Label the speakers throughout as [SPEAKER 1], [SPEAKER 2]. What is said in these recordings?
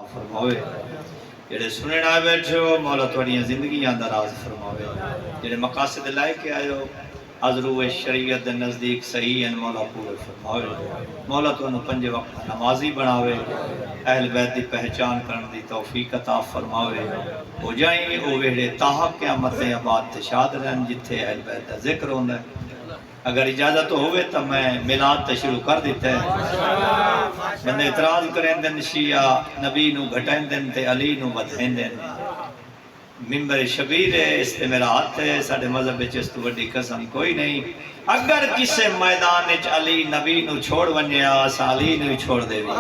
[SPEAKER 1] فرماوے جڑے سننے آئے بیٹھے ہو مولا توڑیاں زندگیاں دراز فرماوے جڑے مقاصد لائے کے آئے ہو حضرو شریعت نزدیک صحیح ہیں مولا پورے فرماوے مولا تو انہوں پنجے وقت نمازی بناوے اہل بیت دی پہچان کرن دی توفیق عطا فرماوے ہو جائیں او ویڑے تاہا قیامت آباد تشاد رہن جتھے اہل بیت دا ذکر ہوندہ ہے اگر اجازت ہوئے تو میں میلاد تے شروع کر دیتا ہے بندے اعتراض کریں دن شیعہ نبی نو گھٹائیں دن تے علی نو بدھیں دن ممبر شبیر ہے اس تے میرا ہاتھ ہے ساڑھے مذہب اس تو بڑی قسم کوئی نہیں اگر کسے میدان اچ علی نبی نو چھوڑ ونجے آسا علی نو چھوڑ دے بھی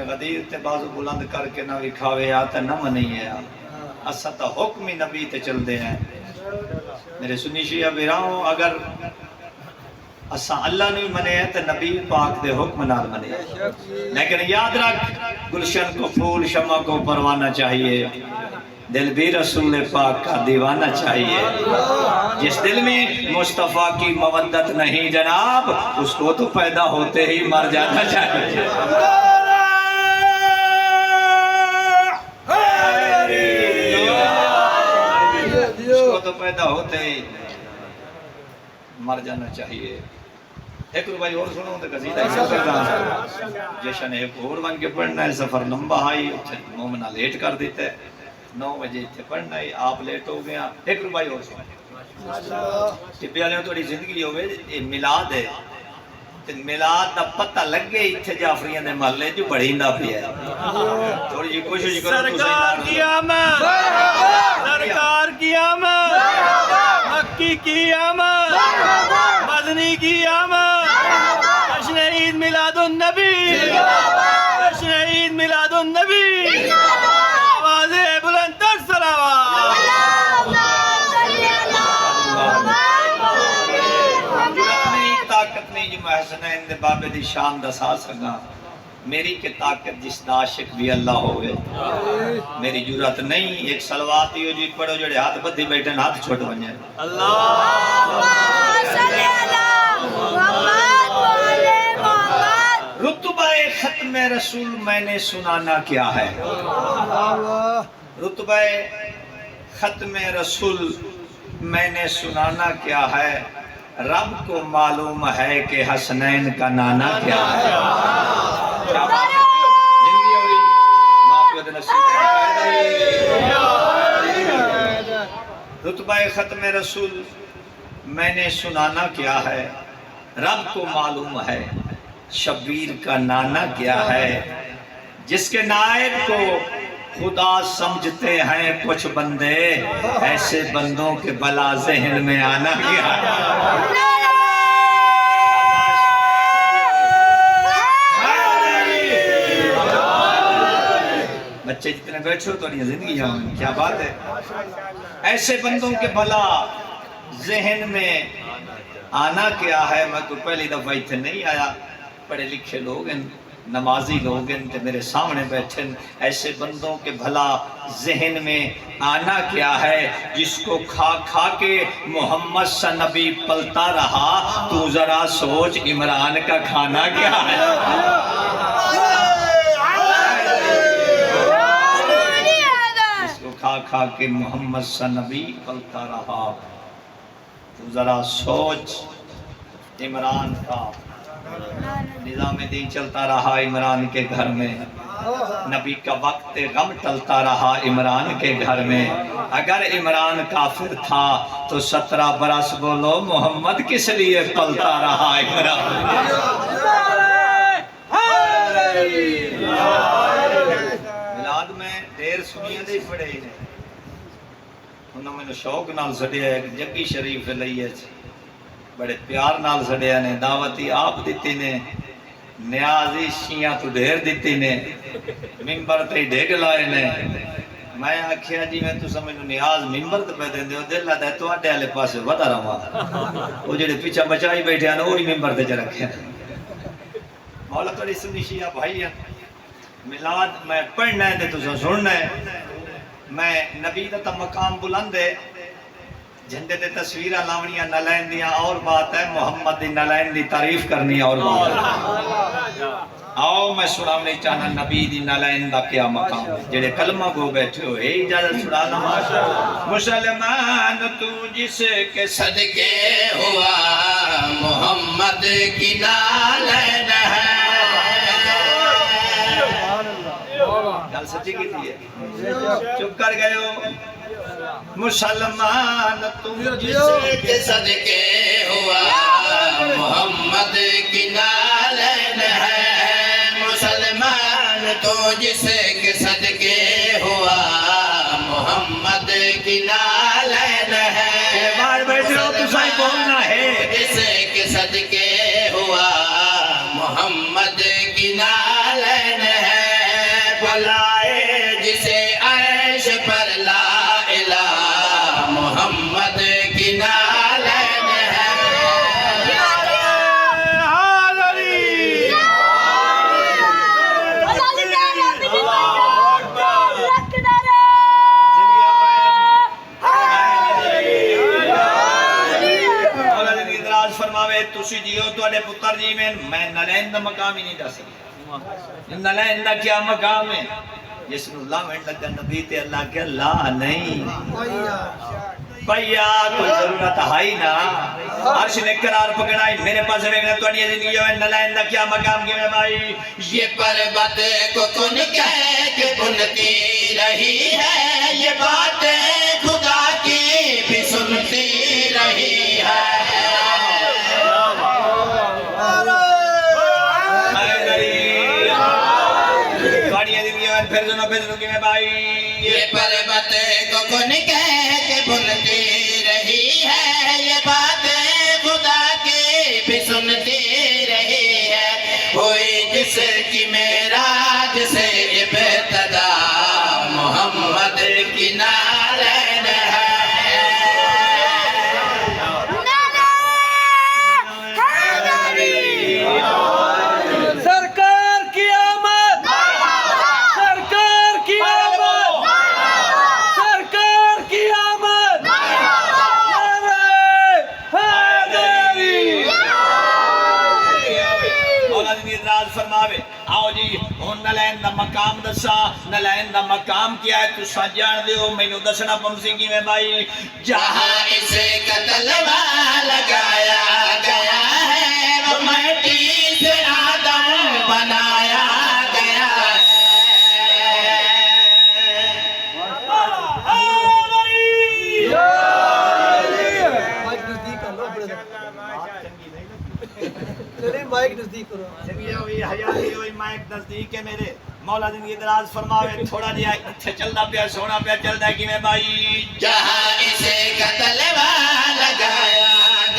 [SPEAKER 1] غدیر تے بازو بلند کر کے نہ وکھاوے آتا نہ منی ہے اسا تا حکم نبی تے چل دے ہیں میرے سنی شیعہ بیراؤں اگر اسا اللہ نہیں منے ہیں تو نبی پاک دے حکم نال منے ہیں لیکن یاد رکھ گلشن کو پھول شمع کو پروانہ چاہیے دل بھی رسول پاک کا دیوانہ چاہیے جس دل میں مصطفیٰ کی مودت نہیں جناب اس کو تو پیدا ہوتے ہی مر جانا چاہیے تو پیدا ہوتے ہی مر جانا چاہیے ایک روپائی اور سنو تو قصیدہ ہی سفر کرنا جشن ایک اور بن کے پڑھنا ہے سفر لمبا آئی مومنہ لیٹ کر دیتے 9 بجے تھے پڑھنا ہے آپ لیٹ ہو گیا ایک روپائی اور سنو ٹپی والے تھوڑی زندگی ہوئے میلاد ہے میلاد دا پتہ لگے اتھے جعفریاں دے محلے جو بڑھی نہ پی ہے تھوڑی جی کوشش کرو
[SPEAKER 2] سرکار کی آمد سرکار کی آمد مکی کی آمد مدنی کی آمد جشن عید میلاد النبی جشن عید میلاد النبی آواز بلند تر سلاوات
[SPEAKER 1] طاقت نہیں جو محسنین دے بابے دی شان دا سا سکا میری کے طاقت جس دا عاشق بھی اللہ ہوئے میری جرات نہیں ایک صلوات ہی ہو جو پڑھو جڑے ہاتھ بدھی بیٹھیں ہاتھ چھوٹ بنجھیں رتبہ ختم رسول میں نے سنانا کیا ہے رتبہ ختم رسول میں نے سنانا کیا ہے رب کو معلوم ہے کہ حسنین کا نانا کیا ہے زندگی ہوئی ماں پیو نصیب رتبہ ختم رسول میں نے سنانا کیا ہے رب کو معلوم ہے شبیر کا نانا کیا ہے جس کے نائب کو خدا سمجھتے ہیں کچھ بندے ایسے بندوں کے بلا ذہن میں آنا کیا بچے جتنے بیٹھے ہو تو نہیں زندگی ہوں کیا بات ہے ایسے بندوں کے بلا ذہن میں آنا کیا ہے میں تو پہلی دفعہ اتنے نہیں آیا پڑھے لکھے لوگ ہیں نمازی لوگ ہیں کہ میرے سامنے بیٹھے ایسے بندوں کے بھلا ذہن میں آنا کیا ہے جس کو کھا کھا کے محمد سا نبی پلتا رہا تو ذرا سوچ عمران کا کھانا کیا ہے جس کو کھا کھا کے محمد سا نبی پلتا رہا تو ذرا سوچ عمران کا نظام دین چلتا رہا عمران کے گھر میں نبی کا وقت غم ٹلتا رہا عمران کے گھر میں اگر عمران کافر تھا تو 17 برس بولو محمد کس لیے پلتا رہا عمران میلاد میں دیر سنیاں دے پڑے ہی نہیں انہوں میں نے شوق نال سڑیا ہے جگی شریف لئیے بڑے پیار نال سڑیا نے دعوتی آپ دیتی نے نیازی شیعہ تو ڈھیر دیتی نے ممبر تے ڈھیگ لائے نے میں آکھیا جی میں تو سمجھو نیاز ممبر تے پہ دیں دے دل لائے دے تو آٹے آلے پاسے ودا رہا وہ جڑے پیچھا بچائی بیٹھے ہیں وہی ممبر تے چ رکھے مولا کڑی سنی شیعہ بھائی ہیں میلاد میں پڑھنا ہے دے تو سننا ہے میں نبی دا مقام بلند ہے جھنڈے تے تصویرہ لاونیاں نلائن دیاں اور بات ہے محمد دی نلائن دی تعریف کرنی اور بات ہے آؤ میں سنانے چاہنا نبی دی نالین دا کیا مقام ہے جڑے کلمہ گو بیٹھے ہو اے اجازت سنانا مسلمان تو جس کے صدقے ہوا محمد کی نالین ہے گل سچی کی تھی ہے چپ کر گئے ہو مسلمان تو جس کے صدقے ہوا محمد کی نالین ہے مسلمان تو جس کے صدقے ہوا محمد کی نالین ہے بار بیٹھے ہو تو سائیں بولنا ہے جس کے صدقے ہوا محمد کی نالین ہے بلائے جسے عیش پر لا الہ محمد کی نالین ہے فرماوے تسی جیو تو اڈے پتر جی میں نالین دا مقام ہی نہیں دا سکتا نالین دا کیا مقام ہے جس نے اللہ میں لگا نبی تے اللہ کے لا نہیں پیا کوئی ضرورت ہے نا عرش نے قرار پکڑائی میرے پاس ویکھنا تواڈی زندگی ہے نالین دا کیا مقام کی میں بھائی یہ پربت کو کن کہہ کے بنتی رہی ہے یہ باتیں خدا کی بھی سنتی رہی ہے پھر سنو کہ میں بھائی یہ پربت کو کن کہہ کے بھولتی رہی ہے یہ باتیں خدا کی بھی سنتی رہی ہے ہوئی جس کی معراج سے ابتدا محمد کی نالین ہے فرماوے آؤ جی ہن نالین دا مقام دسا نالین دا مقام کیا ہے تساں جان دیو مینوں دسنا پمسی کی میں بھائی جہاں اسے قتل لگایا گیا ہے وہ مٹی سے آدم بنایا گیا مائک نزدیک کرو حیاتی ہوئی مائک نزدیک ہے میرے مولا زندگی دراز فرماوے تھوڑا جہا اچھا چلدا پیا سونا پیا چلدا کی میں بھائی جہاں اسے قتل لگایا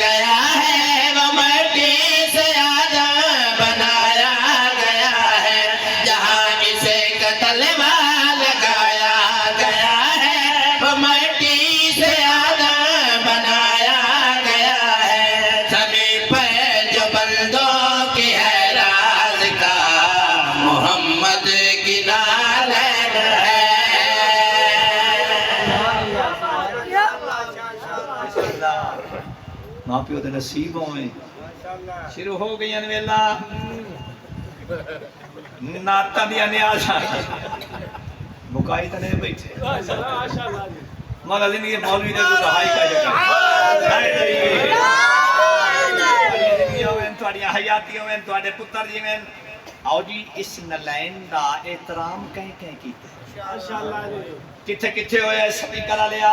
[SPEAKER 1] گیا ہے وہ مٹی سے آدم بنایا گیا ہے جہاں اسے قتل لگایا گیا ہے وہ مٹی سے آدم بنایا گیا ہے سبھی پر جو بندوں کی ہے راز کا محمد کی نالین ہے ماں پیو دے نصیب ہوئے شروع ہو گئی انویلا ناتا دیا نیازا مکائی تنے بیٹھے مولا زندگی مولوی دے تو ہائی کا جگہ تواڈیاں حیاتیاں ہوئیں تواڈے پتر جی میں آؤ جی اس نالین دا احترام کہیں کہیں کیتے کتھے کتھے ہوئے سبھی کرا لیا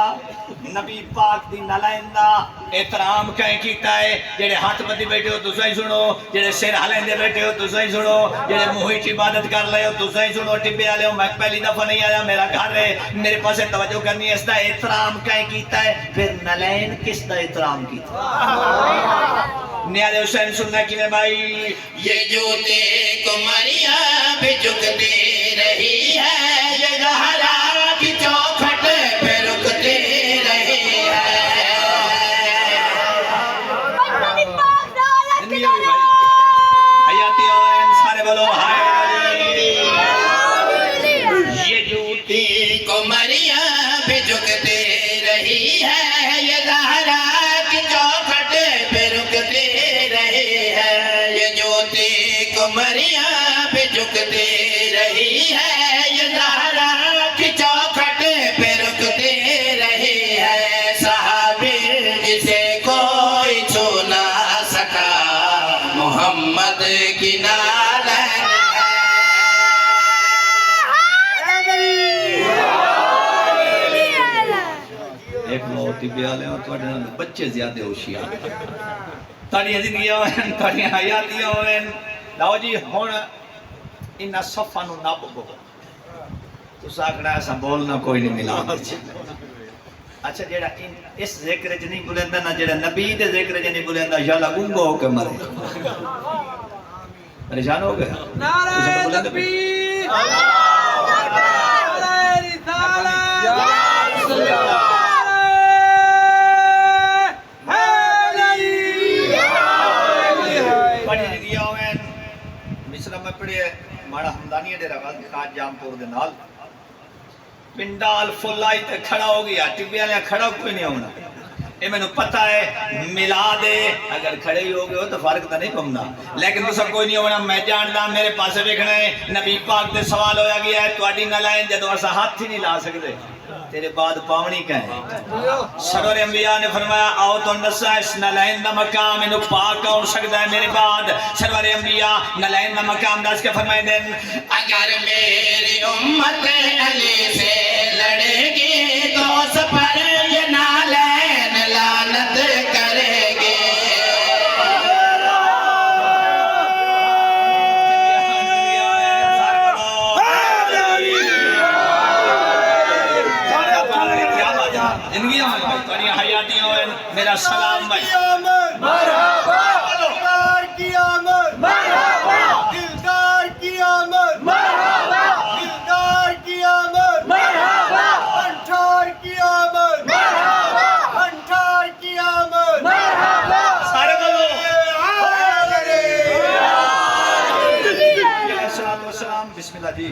[SPEAKER 1] نبی پاک دی نالین دا احترام کہیں کیتا ہے جڑے ہاتھ بدی بیٹھے ہو تساں ہی سنو جڑے سر ہلندے بیٹھے ہو تساں ہی سنو جڑے منہ وچ عبادت کر لے ہو تساں ہی سنو ٹبے والے ہو میں پہلی دفعہ نہیں آیا میرا گھر ہے میرے پاس توجہ کرنی ہے اس دا احترام کہیں کیتا ہے پھر نالین کس دا احترام کیتا نیازِ حسین سننا کی میں بھائی یہ جوتے کو مریم بھی جھکتی رہی ہے یہ زہرا کی چوکھٹ پہ رکتی رہی ہے حیاتی ہوئے سارے بولو یہ جوتی کو مریم بھی جھکتی رہی ہے یہ زہرا کی چوکھٹ پہ رکتی رہی ہے یہ جوتی کو مریم بھی
[SPEAKER 3] رکتی رہی ہے، یہ زہرا کی چوکھٹ پہ رکتی رہی ہے، صحابی جسے کوئی چھو نہ سکا، محمد کی نالین
[SPEAKER 1] ایک موت ہی بیالے اور توڑے بچے زیادہ ہوشیار تاڑیاں زندگیاں ہوئیں تاڑیاں حیاتیاں ہوئیں لاؤ جی ہون انہا صفحہ نو ناب گو تو ساکڑا ایسا بولنا کوئی نہیں ملا اچھا جیڑا اس ذکر جی نہیں بلندہ نہ جیڑا نبی دے ذکر جی نہیں بلندہ یالا گنگو ہو کے مرے پریشان ہو گئے
[SPEAKER 2] نعرہ تکبیر نعرہ رسالت
[SPEAKER 1] ماڑا ہمدانی ہے ڈیرہ غازی خان جامپور دے نال پنڈال فلائی تے کھڑا ہو گیا ٹبیاں لیا کھڑا کوئی نہیں ہونا یہ میں نے پتہ ہے ملا دے اگر کھڑے ہی ہو گئے ہو تو فرق تو نہیں پمنا لیکن تو سب کوئی نہیں ہونا میں جاننا میرے پاسے دیکھنا ہے نبی پاک دے سوال ہویا گیا ہے تو اڈی نہ لائن جدو ایسا ہاتھ ہی نہیں لا سکتے تیرے بعد پاونی کہیں سرور انبیاء نے فرمایا آؤ تو نسا اس نلائن دا مقام انہوں پاک ہو سکتا ہے میرے بعد سرور انبیاء نلائن دا مقام داس کے فرمائے دیں
[SPEAKER 3] اگر میری امت علی سے لڑے گی تو اس پر یہ نالین لعنت کرے گی
[SPEAKER 1] میرا سلام بھائی
[SPEAKER 2] مرحبا دلدار کی آمد مرحبا دلدار کی آمد مرحبا دلدار کی آمد مرحبا انٹھار کی آمد مرحبا انٹھار کی آمد مرحبا
[SPEAKER 1] سارے بولو السلام بسم اللہ جی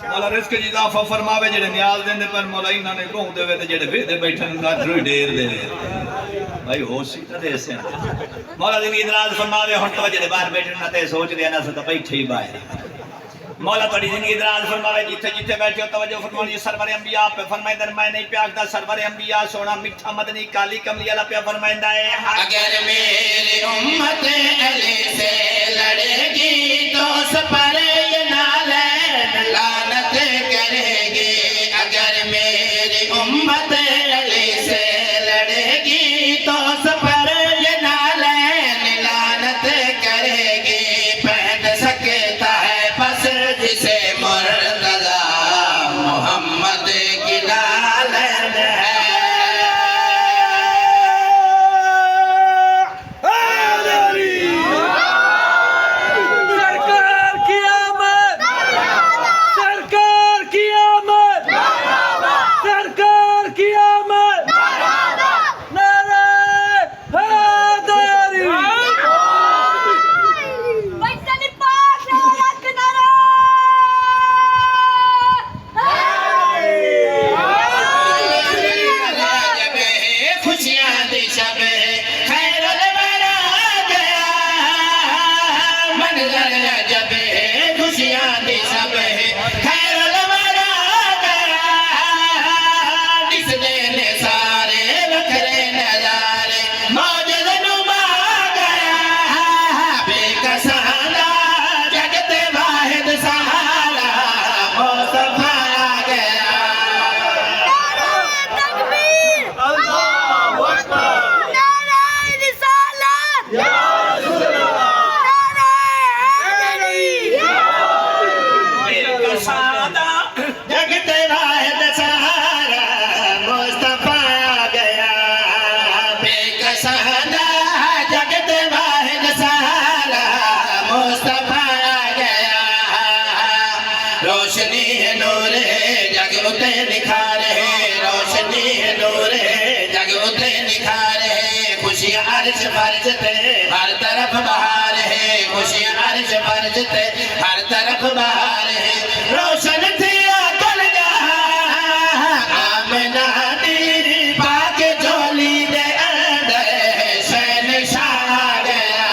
[SPEAKER 1] مولا رزق جی اضافہ فرماوے جڑے نیاز دیندے پر مولا انہاں نے گھوم دے وے تے جڑے ویدے بیٹھن دا دروئی ڈیر دے بھائی ہوش ہی تے دے سے مولا زندگی دراز فرماوے ہن تو جڑے باہر بیٹھن نہ تے سوچ دے نہ سے تے بیٹھے ہی باہر مولا تہاڈی زندگی دراز فرماوے جتھے جتھے بیٹھے ہو توجہ فرمانی سرور انبیاء پہ فرمائندہ میں نہیں پیاکدا سرور انبیاء سونا میٹھا مدنی کالی کملی والا پہ فرمائندہ ہے
[SPEAKER 3] اگر میری امت علی سے لڑے گی تو اس پر یہ نالین لعنت کرے گی اگر میری امت علی سے لڑے گی تو اس پر یہ نالین لعنت کرے گی پہن سکتا ہے بس جسے مرتضی محمد کی نالین ہے روشنی ہے نور ہے جگ اتے نکھار ہے روشنی ہے نور ہے جگ اتے نکھار ہے خوشیاں عرش فرش تے ہر طرف بہار ہے خوشیاں عرش فرش تے ہر طرف بہار ہے روشن تھی عقل جہاں آمنہ دی پاک جولی دے اندر شہنشاہ گیا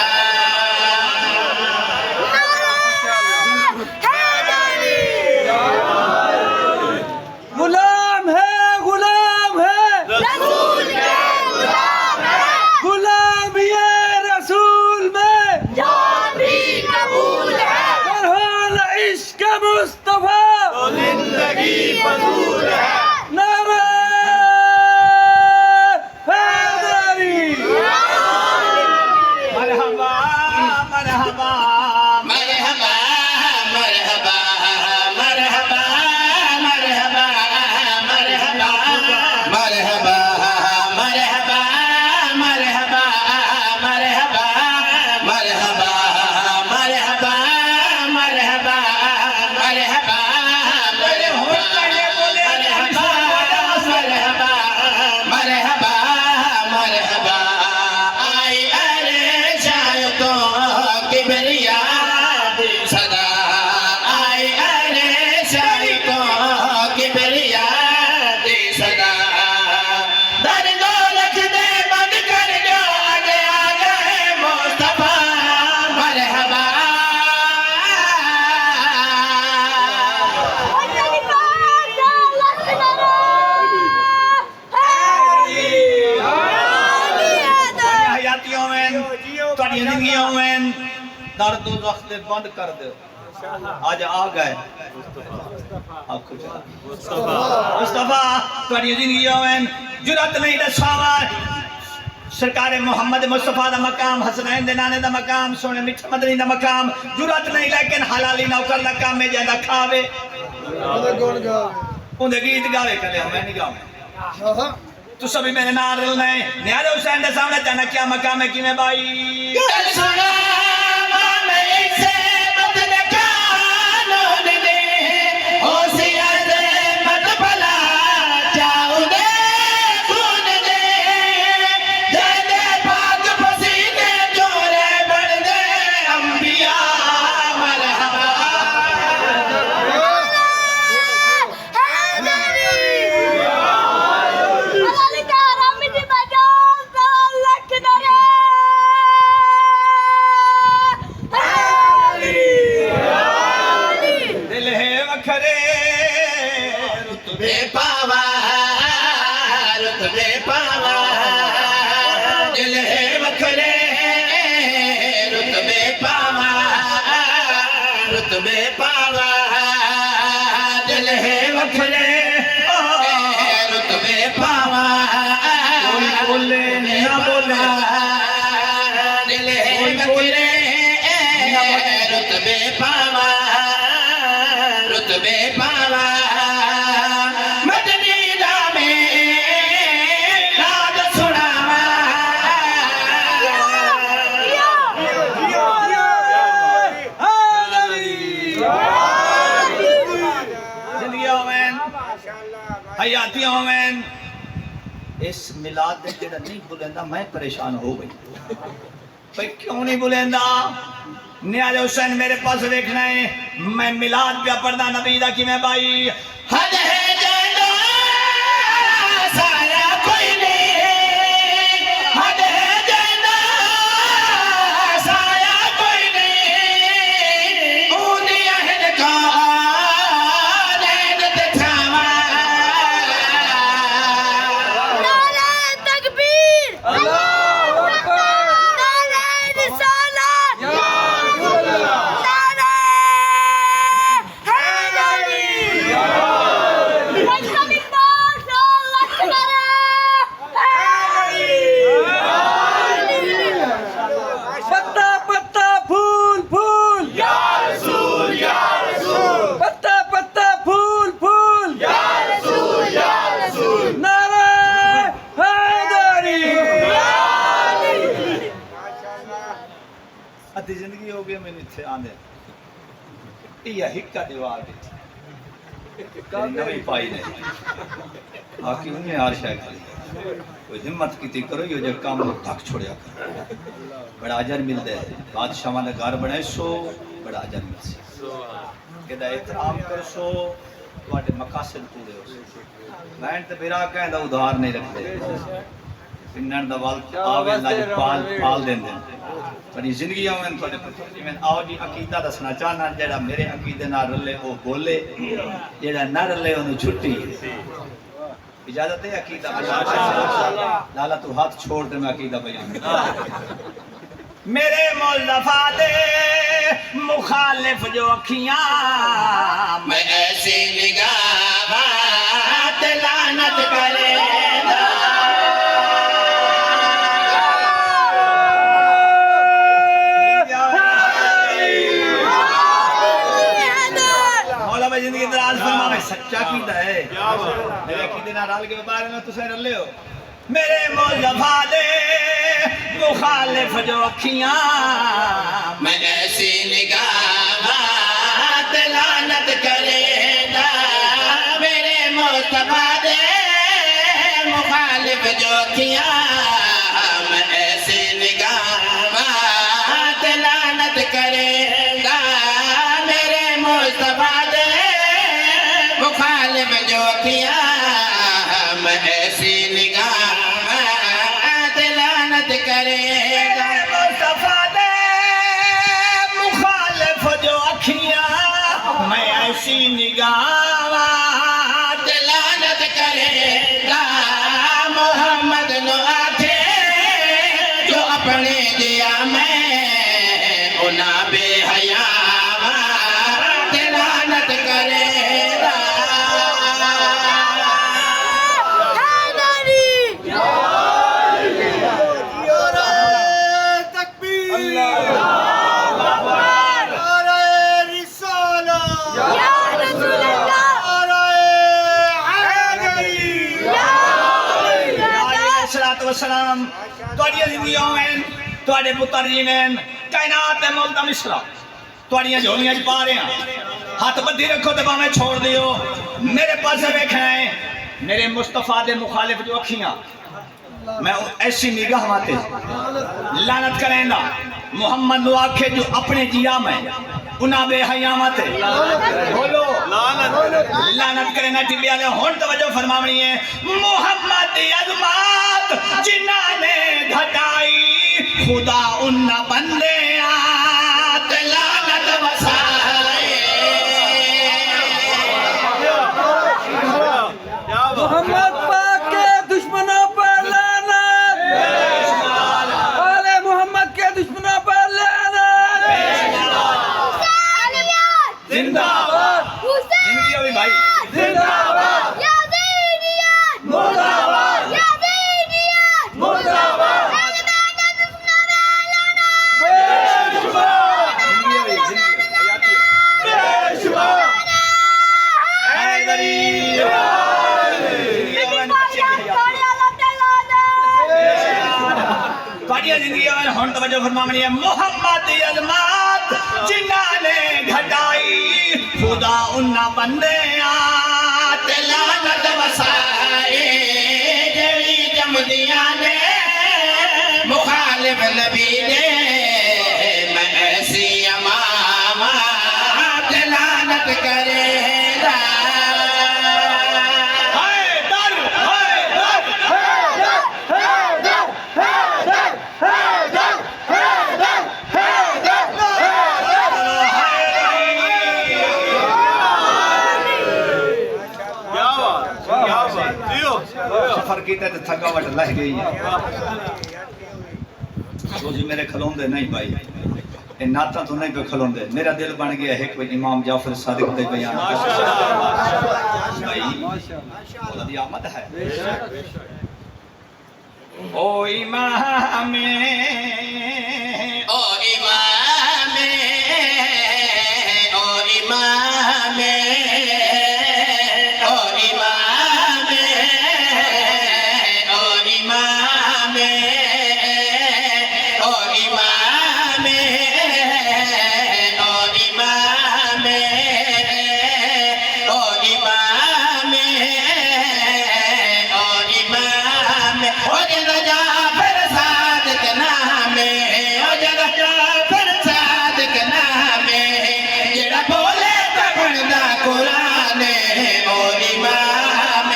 [SPEAKER 2] یا مصطفیٰ
[SPEAKER 1] تو زندگی فضول ہے.
[SPEAKER 2] نعرہ حیدری
[SPEAKER 1] مرحبا مرحبا
[SPEAKER 3] مرحبا مرحبا مرحبا مرحبا مرحبا مرحبا مرحبا مرحبا مرحبا مرحبا مرحبا مرحبا مرحبا مرحبا مرحبا آئی ارے شایتوں کبریا صدا آئی ارے شایتوں کبریا صدا در دولت دے بند کر جو آگے آگے مصطفیٰ مرحبا
[SPEAKER 1] حیاتیوں میں تھوڑی زندگیوں میں درد و زخم بند کر دو. آج آ گئے آپ کو مصطفیٰ تھوڑی زندگیوں میں جرات نہیں دساوا سرکار محمد مصطفیٰ دا مقام حسنین دے نانے دا مقام سونے میٹھے مدنی دا مقام جرات نہیں لیکن حلالی نوکر دا کام میں جاندہ کھاوے اندھے گیت گاوے کرے ہمیں نہیں گاوے تو سبھی میرے نار رل نے نیاد حسین دے سامنے جانا کیا مقام ہے کی میں بائی
[SPEAKER 3] سنا میں سے بدل قانون دے او سیاد مت بلا جاؤ دے خون دے جانے پاک پسینے جورے بڑھ دے انبیاء مرحبا
[SPEAKER 1] دل ہے وکھرے
[SPEAKER 3] رتبے پاوا رتبے پاوا دل ہے وکھرے رتبے پاوا رتبے پاوا دل ہے وکھرے رتبے پاوا
[SPEAKER 1] کوئی بولے نہ بولے
[SPEAKER 3] دل ہے وکھرے رتبے پاوا رتبے پاوا مدنی نامے راگ سناوا
[SPEAKER 1] زندگیوں میں حیاتیوں میں اس میلاد دے جڑا نہیں بلیندا میں پریشان ہو گئی بھئی کیوں نہیں بلیندا نیاز حسین میرے پاس دیکھنا ہے میں میلاد پہ پڑھنا نبی دا کی میں بائی
[SPEAKER 3] حد ہے جانا سایہ کوئی نہیں حد ہے جانا سایہ کوئی نہیں اونی اہد کا نید دکھاوا
[SPEAKER 4] نعرہ تکبیر اللہ اکبر نعرہ رسالت نعرہ حیدری مجتمع ماشاء اللہ
[SPEAKER 2] پتا پتا پھول پھول
[SPEAKER 3] یا رسول
[SPEAKER 2] پتا پتا پھول پھول
[SPEAKER 3] یا رسول
[SPEAKER 2] نعرہ حیدری
[SPEAKER 1] ادھی زندگی ہو گئی میں نے آندے یہ ہکا دیوار دیتی نوی پائی نہیں آکی انہیں آرشا کھلی کوئی ہمت کی تھی کرو یہ جو کام دھک چھوڑیا کرو بڑا عجر مل دے بادشاہ نے گھر بنائے سو بڑا عجر مل سے کہ احترام کر سو تواڈے مقاصد پورے ہو سو میں تے میرا کہندا ادھار نہیں رکھتے پنن دا وال آوے لاج پال دین دین بڑی زندگی میں تواڈے پتر میں آو جی عقیدہ دسنا چاہنا جڑا میرے عقیدے نال رلے وہ بولے جڑا نہ رلے اونوں چھٹی اجازت ہے عقیدہ لالا تو ہاتھ چھوڑ دے میں عقیدہ بیان میرے مصطفیٰ دے مخالف جو اکھیاں
[SPEAKER 3] میں ایسی نگاہ لعنت کرے گا
[SPEAKER 1] مولا بھائی زندگی دراز فرما میں سچا کیتا ہے میرے عقیدے نہ رل کے بارے میں تسے رلے ہو میرے مصطفیٰ دے مخالف جو اکھیاں
[SPEAKER 3] میں ایسی نگاہ لعنت کرے گا میرے مصطفیٰ دے مخالف جو کیا میں ایسی نگاہ لعنت کرے گا میرے مصطفیٰ دے مخالف جو کیا میں ایسی نگاہ لعنت کرے گا
[SPEAKER 1] مصطفیٰ دے مخالف جو اکھیاں میں ایسی نگاہ
[SPEAKER 3] لعنت کرے گا محمد نو آکھے جو اپنے دیا میں اونا بے حیا لعنت کرے گا
[SPEAKER 1] السلام توڑی زندگیوں میں توڑے پتر جی میں کائنات ملدہ مصرہ توڑیاں جھولیاں پا رہے ہیں ہاتھ بدھی رکھو تو میں چھوڑ دیو میرے پاس بیکھائیں میرے مصطفیٰ دے مخالف جو اکھیاں میں ایسی نگاہ ماتے لعنت کریں گا محمد نو آکھے جو اپنے جیا میں انہاں بے حیامت بولو لعنت کریں گا ٹبیا دے ہون توجہ فرماونی ہے محمد دی عظمت جنہاں نے گھٹائی خدا انہاں بندے آت لعنت وسائے
[SPEAKER 2] محمد پاک کے دشمنوں پر لعنت آل محمد کے دشمنوں پر لعنت
[SPEAKER 1] زندہ آباد زندگی ہوئی بھائی
[SPEAKER 2] زندہ آباد مرد آباد مرد آباد بے شمار
[SPEAKER 1] زندگی ہوئی زندگی حیاتی
[SPEAKER 2] بے شمار
[SPEAKER 1] حیدری پاڑیاں زندگی میں ہون توجہ فرمانی ہے محمد دی عظمت جنہاں نے گھٹائی خدا انہاں بندے آت
[SPEAKER 3] لعنت وسائے جڑی جمدیاں نے مخالف نبی نے میں ایسی امامات لعنت کرے گا
[SPEAKER 1] سفر کیتے تو تھکا وٹ لہ گئی ہے روزی میرے کھلون دے نہیں بھائی یہ نعتاں تو نہیں پہ کھلون دے میرا دل بن گیا ہے کوئی امام جعفر صادق دے بیان بھائی بولا دی آمد ہے او امام
[SPEAKER 3] او امام او امام او امام او امام او امام او امام او امام او امام او جعفر صادق نام او جعفر صادق نام جڑا بولے تے بندا قرآن او امام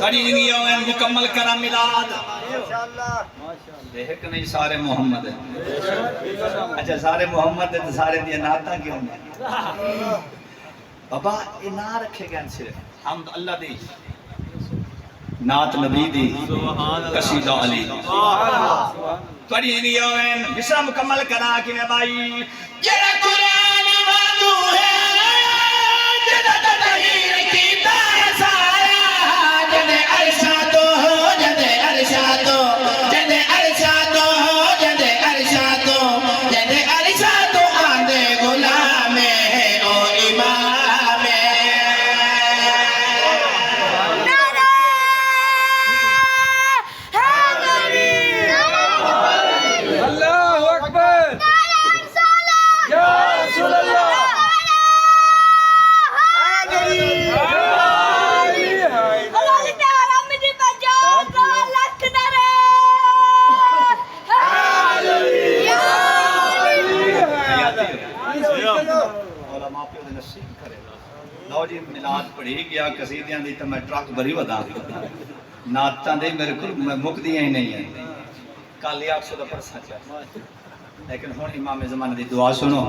[SPEAKER 1] کڑی زندگیوں میں مکمل کرا میلاد دیکھ نہیں سارے محمد ہیں اچھا سارے محمد ہیں تو سارے دیا نعتاں کیوں ہیں بابا یہ نہ رکھے گئے صرف حمد اللہ دی نات نبی دی قصیدہ علی تھوڑی نہیں ہوئن مصرع مکمل کرا کہ میں بھائی
[SPEAKER 3] جڑا قرآن وانگو ہے جڑا تطہیر کیتا ہے سارا جدے ارشادو جدے ارشادو جدے ارشادو جدے ارشادو جدے ارشادو آندے غلام ہے او امام
[SPEAKER 2] اللہ اکبر یا رسول اللہ
[SPEAKER 1] علماء پہ نصیب کرے لو جی ملاد پڑھی گیا قصیدیاں دی تو میں ٹرک بری ودا دی نعتاں دے میرے کو مکدیاں ہی نہیں ہیں کل یا سو دا پرسا چاہتا لیکن ہون امام زمانہ دی دعا سنو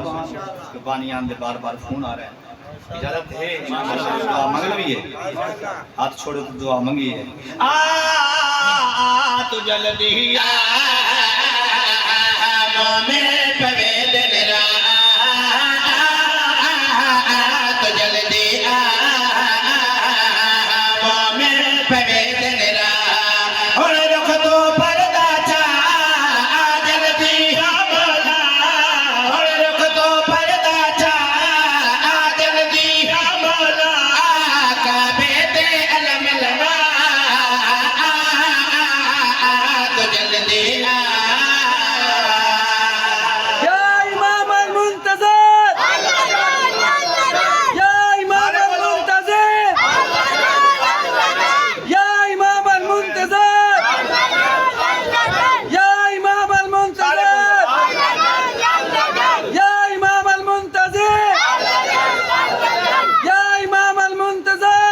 [SPEAKER 1] کہ بانیان دے بار بار فون آ رہے ہیں اجازت ہے امام زمانہ دی دعا منگلوی ہے ہاتھ چھوڑو تو دعا منگی ہے تو جلدی
[SPEAKER 3] مومن پوید نرا تو جلدی مومن پوید نرا اور رکھ دو پردہ چا جلدی مولا اور رکھ دو پردہ چا جلدی مولا آقا بیت علم لما تو جلدی
[SPEAKER 2] یا امام المنتظر یا امام المنتظر یا امام المنتظر یا امام المنتظر یا امام المنتظر یا امام المنتظر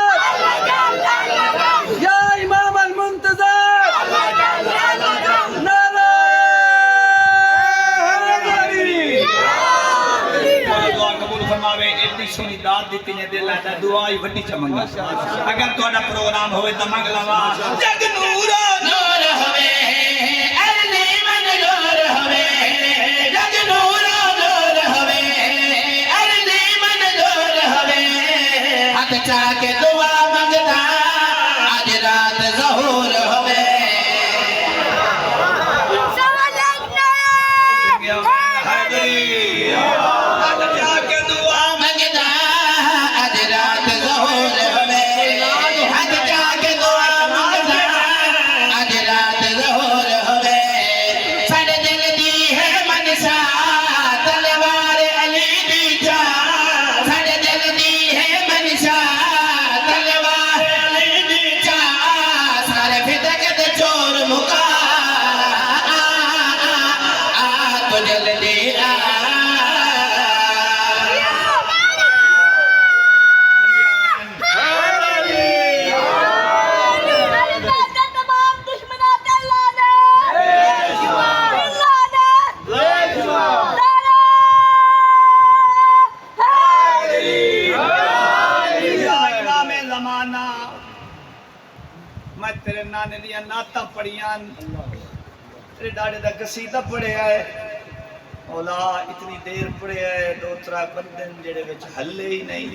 [SPEAKER 2] یا امام المنتظر نعرہ حیدری
[SPEAKER 1] دعا قبول فرماوے اتنی سونی داد دیتی ہیں دل ہے دعائی وڈی چمنگا اگر تو اڈا پروگرام ہوئے تو منگ لوا جگ نورا
[SPEAKER 3] نور ہوئے ارنی من نور ہوئے جگ نور نور ہوئے ارنی من نور ہوئے ہاتھ چاہ کے دعا منگتا آج رات ظہور ہوئے
[SPEAKER 1] حیدری آج جا کے دعا
[SPEAKER 3] منگتا آج رات ظہور ہوئے ہاتھ چاہ کے دعا منگتا آج رات ظہور ہوئے سڑ دل دی ہے منشا تلوار علی دی جا سڑ دل دی ہے منشا تلوار علی دی جا سارے فتک دے چور مکا تو جلدی
[SPEAKER 1] امام زمانہ میں تیرے نانے دیا ناتا پڑیاں تیرے ڈاڑے دا قصیدہ پڑھے آئے مولا اتنی دیر پڑھے آئے دو ترہ بندن جڑے وچ ہلے ہی نہیں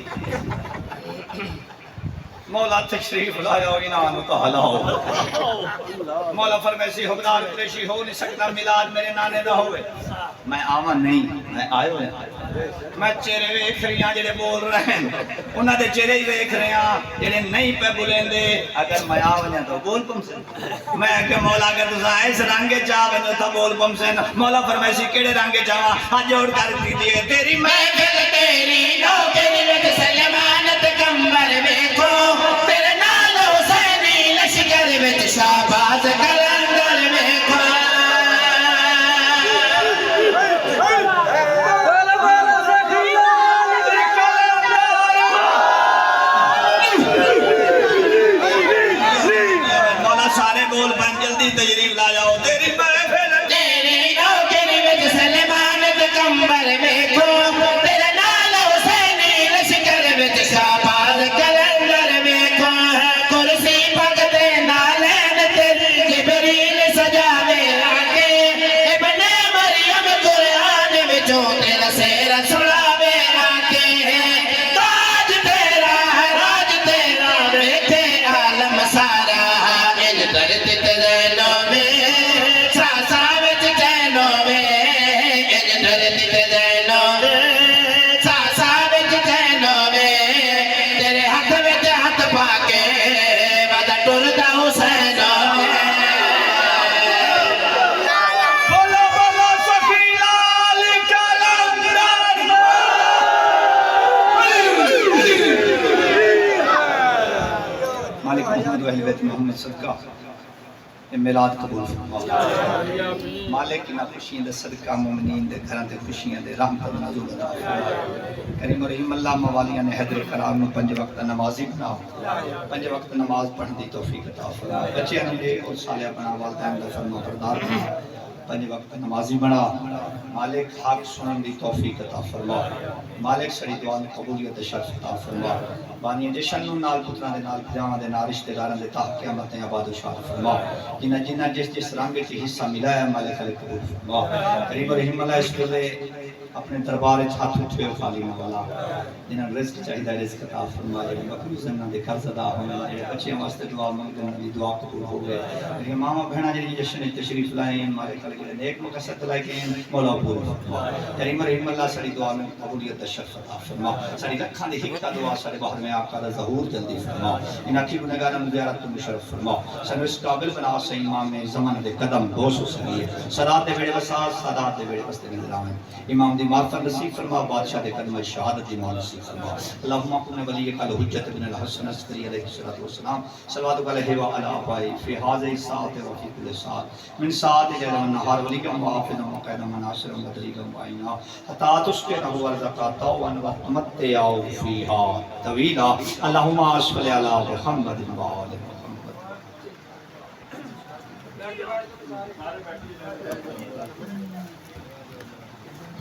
[SPEAKER 1] مولا تشریف لایا ہو انہوں تو حلا ہو مولا فرمیسی حکمران قریشی ہو نہیں سکتا میلاد میرے نانے دا ہوئے میں آواں نہیں میں آئے ہوئے میں چہرے ویکھ رہی ہاں جڑے بول رہے ہیں انہاں دے چہرے ہی ویکھ رہے ہاں جڑے نہیں پہ بولیں دے اگر میں آواں تو بول پم سے میں کہ مولا اگر تو اس رنگے چاہ بنو تو بول پم سے مولا فرمیسی کیڑے رنگے چاہاں ہاتھ جوڑ کر دیئے تیری
[SPEAKER 3] محفل تیری نوکری وچ سلمانت کمبر ویکھو تیرے نال حسینی لشکر وچ شہباز کلندر ویکھو
[SPEAKER 2] بولا بولا زکریا
[SPEAKER 1] مولا سارے بول بن جلدی تجریب لا جاؤ تیری محفل
[SPEAKER 3] تیری نوکری وچ سلمانت کمبر ویکھو تیرے نال حسینی لشکر وچ شہباز کلندر ویکھو کرسی پگ تے نہ بسیرا سناوے آکے تاج تیرا بیٹھے عالم سارا ان درد تزینوں میں ساسا وچ چینوں میں ان درد تزینوں میں ساسا وچ چینوں میں تیرے ہاتھ وچ ہاتھ پاکے ودا ٹردا حسینوں میں
[SPEAKER 2] بولو بولو سخی لال کلندر
[SPEAKER 1] مالک محمد و اہل بیت محمد صدقہ اے میلاد قبول فرما مالک نہ خوشیاں دے صدقہ مومنین دے گھراں تے خوشیاں دے رحمت نازل عطا فرما کریم و رحیم اللہ موالیاں نے حیدر کرام نو 5 وقت نمازی بناؤ 5 وقت نماز پڑھن دی توفیق عطا فرما بچیاں نو دے اور صالح بنا والدین دا فرما بردار بنا 5 وقت نمازی بنا مالک حق سنن دی توفیق عطا فرما مالک سڑی دعا میں قبولیت شرف عطا فرما بانی جشن نو نال پتراں دے نال بھراواں دے نال رشتہ داراں دے تا قیامت آباد و شاد فرما جنہ جس رنگ وچ حصہ ملا ہے مالک علی قبول فرما کریم و رحیم اللہ اس ویلے اپنے دربار وچ ہاتھ اٹھے خالی نہ والا جنہاں رزق چاہیدا رزق عطا فرما جے مقروض نہ دے قرض ادا ہونے والے بچیاں واسطے دعا منگن دی دعا قبول ہو گئے میری ماما بہنا جڑی جشن وچ تشریف لائے ہیں مالک علی نیک مقصد لائے کہ مولا پور فرما کریم و رحیم اللہ ساری دعا میں قبولیت شرف عطا فرما ساری رکھاں دی حق دعا سارے باہر میں آقا دا ظہور جلدی فرما ان اکھی گنہگاراں نوں زیارت تو مشرف فرما سن اس قابل بنا سے امام میں زمان دے قدم بوس ہو سکیے صلات دے ویڑے وسات سادات دے ویڑے وستے نظر آویں امام دی معرفت نصیب فرما بادشاہ دے قدم شہادت دی مول نصیب فرما اللہم اکن ولی قال حجت ابن الحسن عسکری علیہ الصلوۃ والسلام صلوات علیہ و علی آبائے فی هذه الساعة وفي كل ساعة من ساعات الليل والنهار وليكم وعافنا وقيدا مناصر ومدريكا وعينا حتى تسكنه ورزقا وتمتعوا فيها طويلا اللهم صل على محمد وآل محمد